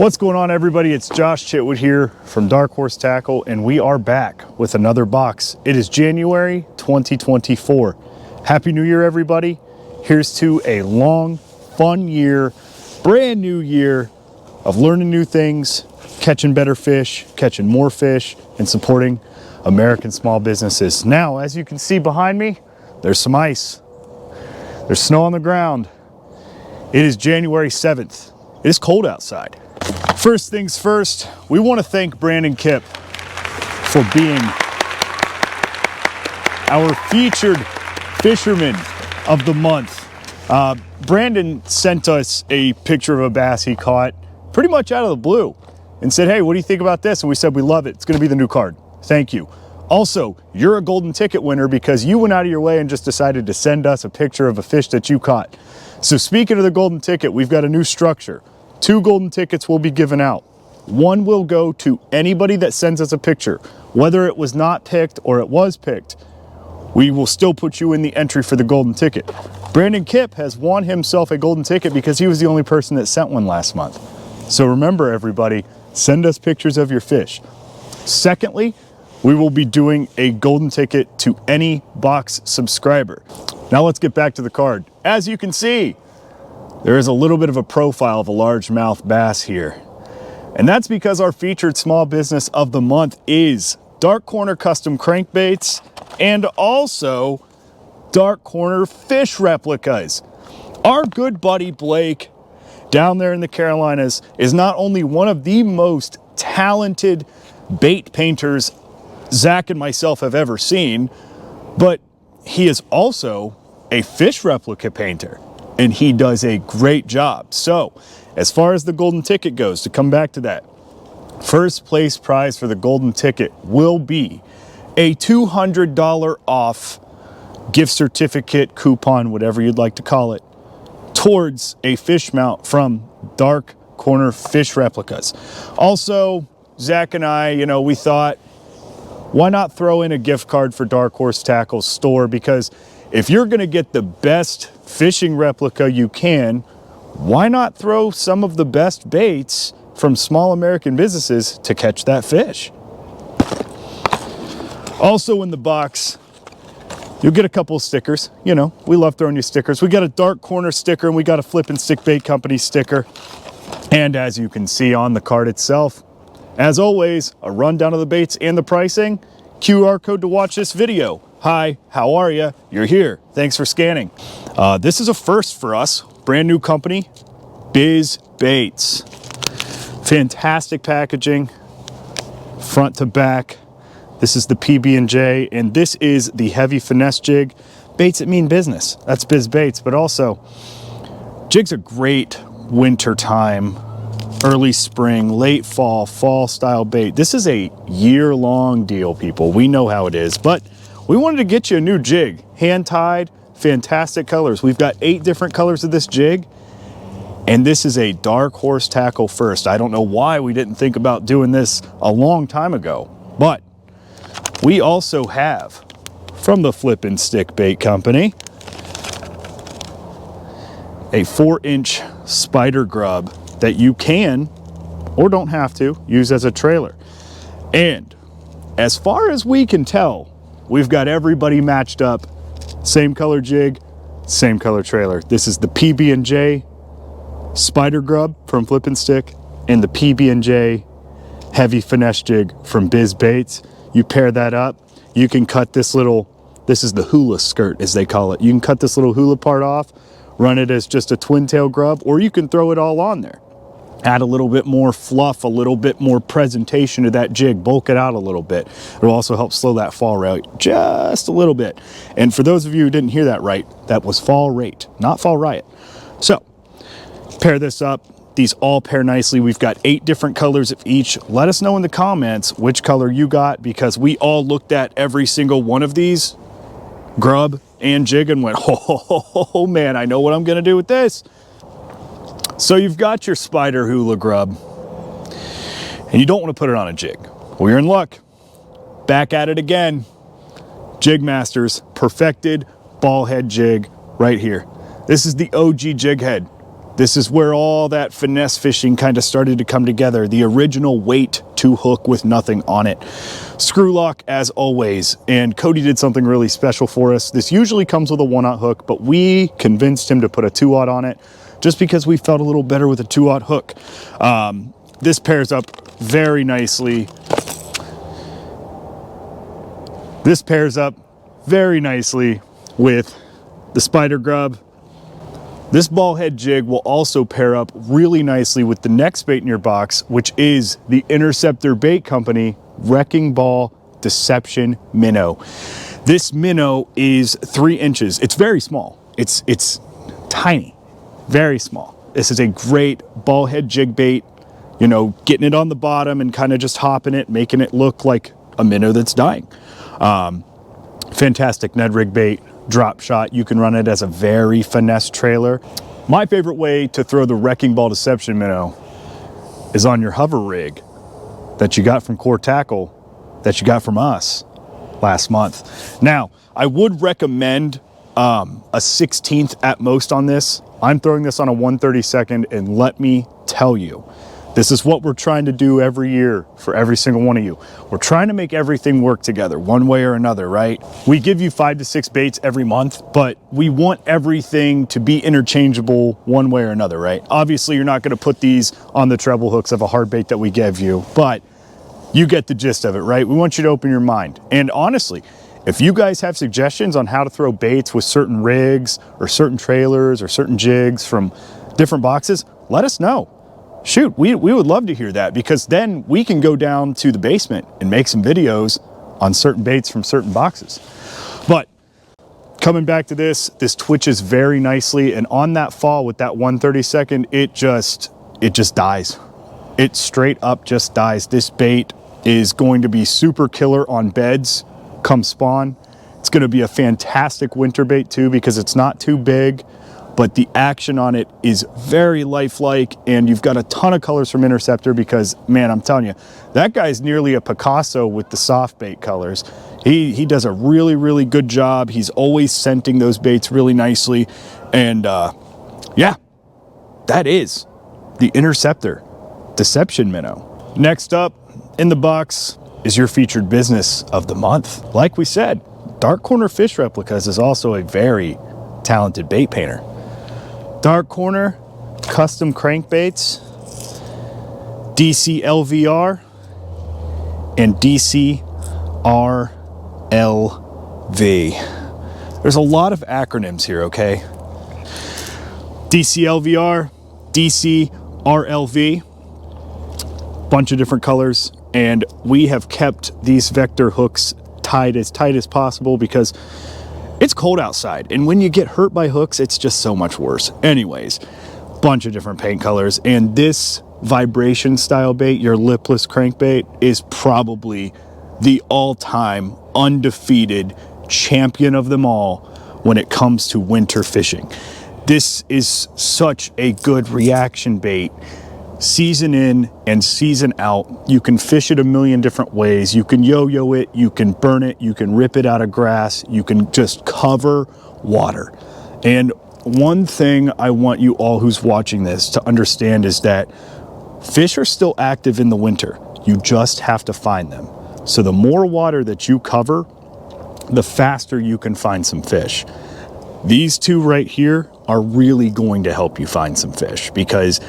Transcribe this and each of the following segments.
What's going on, everybody? It's Josh Chitwood here from Dark Horse Tackle, and we are back with another box. It is January 2024. Happy New Year, everybody. Here's to a long, fun year, brand new year of learning new things, catching better fish, catching more fish, and supporting American small businesses. Now, as you can see behind me, there's some ice. There's snow on the ground. It is January 7th. It is cold outside. First things first, we want to thank Brandon Kipp for being our featured Fisherman of the month. Brandon sent us a picture of a bass he caught pretty much out of the blue and said, hey, what do you think about this? And we said, we love it. It's going to be the new card. Thank you. Also, you're a golden ticket winner because you went out of your way and just decided to send us a picture of a fish that you caught. So speaking of the golden ticket, we've got a new structure. 2 golden tickets will be given out. 1 will go to anybody that sends us a picture. Whether it was not picked or it was picked, we will still put you in the entry for the golden ticket. Brandon Kipp has won himself a golden ticket because he was the only person that sent one last month. So remember, everybody, send us pictures of your fish. Secondly, we will be doing a golden ticket to any box subscriber. Now let's get back to the card. As you can see, there is a little bit of a profile of a largemouth bass here. And that's because our featured small business of the month is Dark Corner Custom Crankbaits and also Dark Corner Fish Replicas. Our good buddy Blake down there in the Carolinas is not only one of the most talented bait painters Zach and myself have ever seen, but he is also a fish replica painter. And he does a great job. So, as far as the golden ticket goes, to come back to that, first place prize for the golden ticket will be a $200 off gift certificate, coupon, whatever you'd like to call it, towards a fish mount from Dark Corner Fish Replicas. Also, Zach and I, we thought, why not throw in a gift card for Dark Horse Tackle's store? Because if you're going to get the best fishing replica you can, why not throw some of the best baits from small American businesses to catch that fish? Also in the box, you'll get a couple of stickers. We love throwing you stickers. We got a Dark Corner sticker and we got a Flippinstick Bait Company sticker. And as you can see on the card itself, as always, a rundown of the baits and the pricing, QR code to watch this video. Hi, how are you? You're here. Thanks for scanning. This is a first for us. Brand new company, Biz Baits. Fantastic packaging, front to back. This is the PB&J, and this is the heavy finesse jig. Baits that mean business. That's Biz Baits, but also jigs are great winter time, early spring, late fall, fall style bait. This is a year-long deal, people. We know how it is, but we wanted to get you a new jig, hand-tied, fantastic colors. We've got 8 different colors of this jig, and this is a Dark Horse Tackle first. I don't know why we didn't think about doing this a long time ago, but we also have, from the Flippinstick Bait Company, a 4-inch spider grub that you can, or don't have to, use as a trailer. And as far as we can tell, we've got everybody matched up. Same color jig, same color trailer. This is the PB&J Spider Grub from Flippinstick and the PB&J Heavy Finesse Jig from Biz Baits. You pair that up, you can cut this is the hula skirt as they call it. You can cut this little hula part off, run it as just a twin tail grub, or you can throw it all on there. Add a little bit more fluff, a little bit more presentation to that jig, bulk it out a little bit. It'll also help slow that fall rate just a little bit. And for those of you who didn't hear that right, that was fall rate, not fall riot. So, pair this up. These all pair nicely. We've got 8 different colors of each. Let us know in the comments which color you got, because we all looked at every single one of these, grub and jig, and went, oh man, I know what I'm gonna do with this. So you've got your spider hula grub, and you don't want to put it on a jig. Well, you're in luck. Back at it again. Jigmasters perfected ball head jig right here. This is the OG jig head. This is where all that finesse fishing kind of started to come together. The original weight to hook with nothing on it. Screw lock as always. And Cody did something really special for us. This usually comes with a 1/0 hook, but we convinced him to put a 2/0 on it just because we felt a little better with a 2/0 hook. This pairs up very nicely. This pairs up very nicely with the spider grub. This ball head jig will also pair up really nicely with the next bait in your box, which is the Interceptor Bait Company Wrecking Ball Deception Minnow. This minnow is 3 inches. It's very small. It's tiny, very small. This is a great ball head jig bait, you know, getting it on the bottom and kind of just hopping it, making it look like a minnow that's dying. Fantastic Ned rig bait. Drop shot. You can run it as a very finesse trailer. My favorite way to throw the Wrecking Ball Deception Minnow is on your hover rig that you got from Core Tackle, that you got from us last month. Now, I would recommend a 16th at most on this. I'm throwing this on a 1/32, and let me tell you, this is what we're trying to do every year for every single one of you. We're trying to make everything work together one way or another, right? We give you 5 to 6 baits every month, but we want everything to be interchangeable one way or another, right? Obviously, you're not gonna put these on the treble hooks of a hard bait that we give you, but you get the gist of it, right? We want you to open your mind. And honestly, if you guys have suggestions on how to throw baits with certain rigs or certain trailers or certain jigs from different boxes, let us know. Shoot, we would love to hear that, because then we can go down to the basement and make some videos on certain baits from certain boxes. But coming back to this twitches very nicely, and on that fall with that 1/32, it just dies. It straight up just dies. This bait is going to be super killer on beds come spawn. It's going to be a fantastic winter bait too, because it's not too big, but the action on it is very lifelike, and you've got a ton of colors from Interceptor, because man, I'm telling you, that guy's nearly a Picasso with the soft bait colors. He does a really, really good job. He's always scenting those baits really nicely. And yeah, that is the Interceptor Deception Minnow. Next up in the box is your featured business of the month. Like we said, Dark Corner Fish Replicas is also a very talented bait painter. Dark Corner Custom Crankbaits, DC LVR, and DC RLV. There's a lot of acronyms here, okay? DC LVR, DC RLV, bunch of different colors, and we have kept these vector hooks tied as tight as possible because it's cold outside, and when you get hurt by hooks, it's just so much worse. Anyways, bunch of different paint colors, and this vibration style bait, your lipless crankbait, is probably the all-time undefeated champion of them all when it comes to winter fishing. This is such a good reaction bait. Season in and season out, you can fish it a million different ways. You can yo-yo it, you can burn it, you can rip it out of grass, you can just cover water. And one thing I want you all who's watching this to understand is that fish are still active in the winter. You just have to find them. So the more water that you cover, the faster you can find some fish. These two right here are really going to help you find some fish, because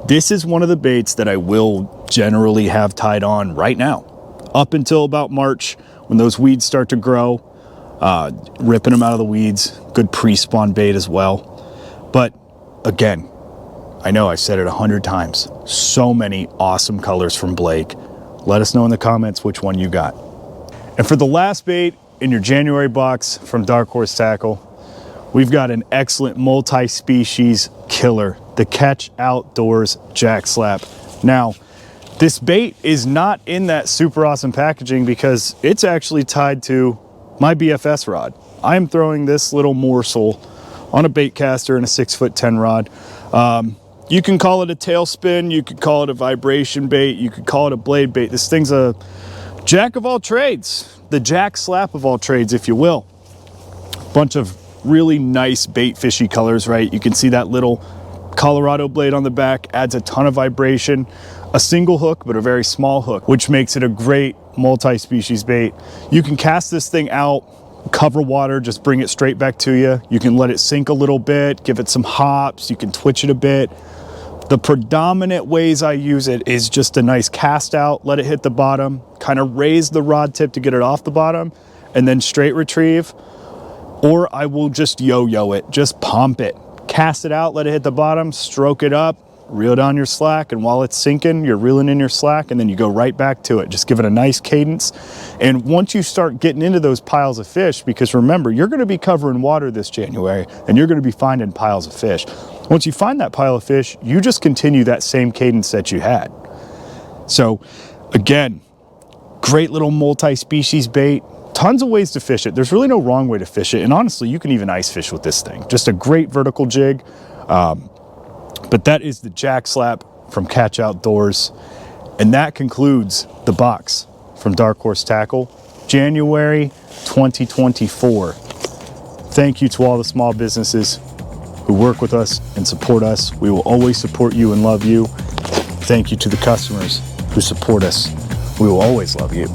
this is one of the baits that I will generally have tied on right now, up until about March, when those weeds start to grow, ripping them out of the weeds. Good pre-spawn bait as well. But again, I know I said it 100 times, so many awesome colors from Blake. Let us know in the comments which one you got. And for the last bait in your January box from Dark Horse Tackle, we've got an excellent multi-species killer, the Catch Outdoors Jack Slap. Now, this bait is not in that super awesome packaging because it's actually tied to my BFS rod. I'm throwing this little morsel on a bait caster and a 6'10" rod. You can call it a tailspin, you could call it a vibration bait, you could call it a blade bait. This thing's a jack of all trades, the Jack Slap of all trades, if you will. Bunch of really nice bait fishy colors, right? You can see that little Colorado blade on the back adds a ton of vibration. A single hook, but a very small hook, which makes it a great multi-species bait. You can cast this thing out, cover water, just bring it straight back to you. You can let it sink a little bit, give it some hops, you can twitch it a bit. The predominant ways I use it is just a nice cast out, let it hit the bottom, kind of raise the rod tip to get it off the bottom, and then straight retrieve. Or I will just yo-yo it, just pump it. Cast it out, let it hit the bottom, stroke it up, reel down your slack, and while it's sinking, you're reeling in your slack, and then you go right back to it. Just give it a nice cadence. And once you start getting into those piles of fish, because remember, you're gonna be covering water this January, and you're gonna be finding piles of fish. Once you find that pile of fish, you just continue that same cadence that you had. So again, great little multi-species bait. Tons of ways to fish it. There's really no wrong way to fish it. And honestly, you can even ice fish with this thing. Just a great vertical jig. But that is the Jack Slap from Catch Outdoors. And that concludes the box from Dark Horse Tackle, January 2024. Thank you to all the small businesses who work with us and support us. We will always support you and love you. Thank you to the customers who support us. We will always love you.